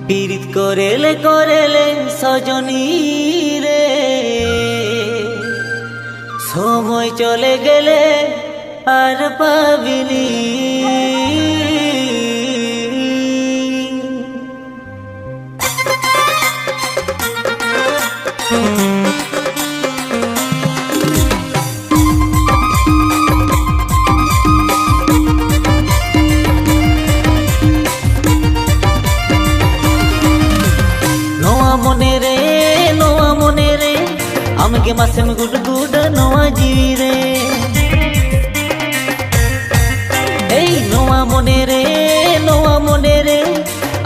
পীড়িত করেলে করেলে সজনী রে, সময় চলে গেলে আর পাবিনি। মনে রে আমাকে মাসে গুড গুড নোয়া জিবি রে, এই নোয়া মনে রে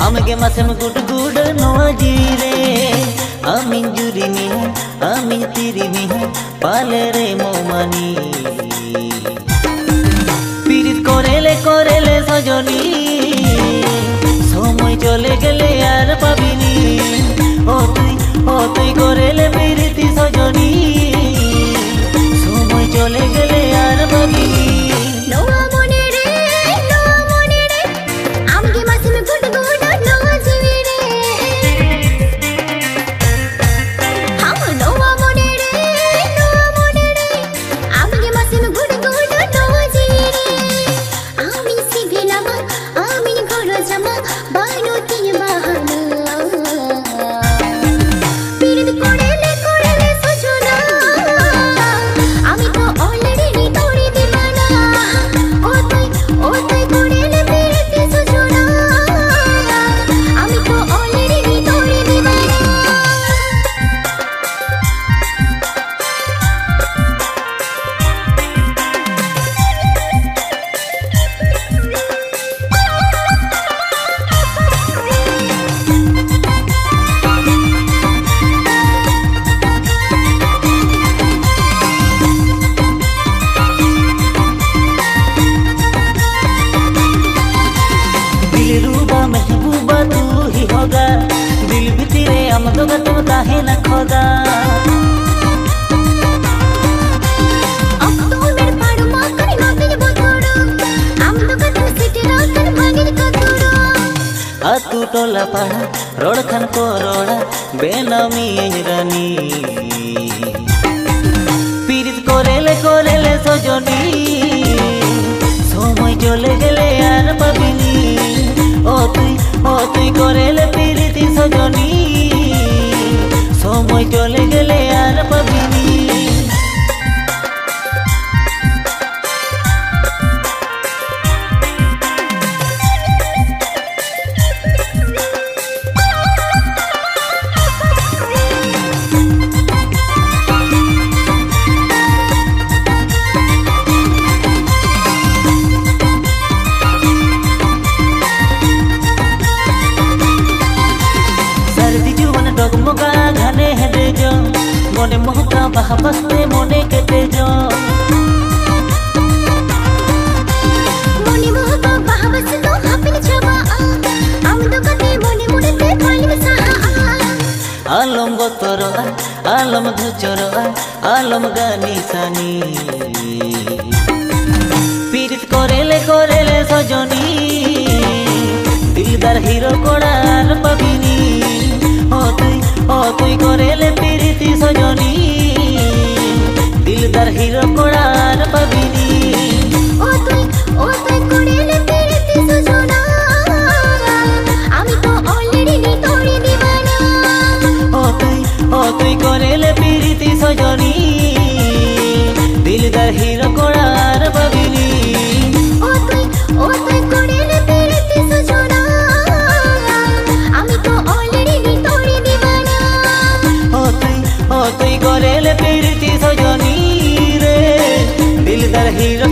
আমাকে মাসে গুড গুড নোয়া জিবি রে। আমি জুরি নিহ আমি তিরি নিহ পালে রে মৌমানি, পীড়িত করেলে করেলে সজনী, সময় চলে গেলে আর পাবিনি। ও তুই করেলে পীড়িতি সজনী, সময় চলে গেলে আর পাবিনি। महबूबा तू ही होगा, दिल भी तेरे अमदोगा तुम काहे न खोगा। तू टोला पड़ा रोड खन को रोड़ा बेनामी रानी, पीड़ित करेले करेले सजनी, समय चले गेले আর পাবিনি। ও তুই করেলে পীড়িতি সজনী, সময় চলে গেলে আর পাবিনি। डगमगा घने हेडे जो मने मोहका बाहा बसते मने केटे जो, मने मोहका बाहा बसते तो हापिन छबा आम दुकते मने मुड़ते पालिम सा आलम गोतरो आलम धुचरो आलम गानी सानी, पीड़ित करेले करेले सजनी, दिलदार हिरो कोड़ार पाबिनी। তুই করেলে পীড়িতি সজনী, দিলদার হিরো কোড়ার পাবিনি। ও তুই করেলে পীড়িতি সজনা, আমি তো অলরেডি তোরে দিবানা। ও তুই করেলে পীড়িতি সজনী, দিলদার হিরো কোড়ার পাবিনি। ও তুই করেলে পীড়িতি সজনা, আমি তো অলরেডি তোরে দিবানা। তুই করেলে পীড়িতি সজনী রে, দিলদার হিরো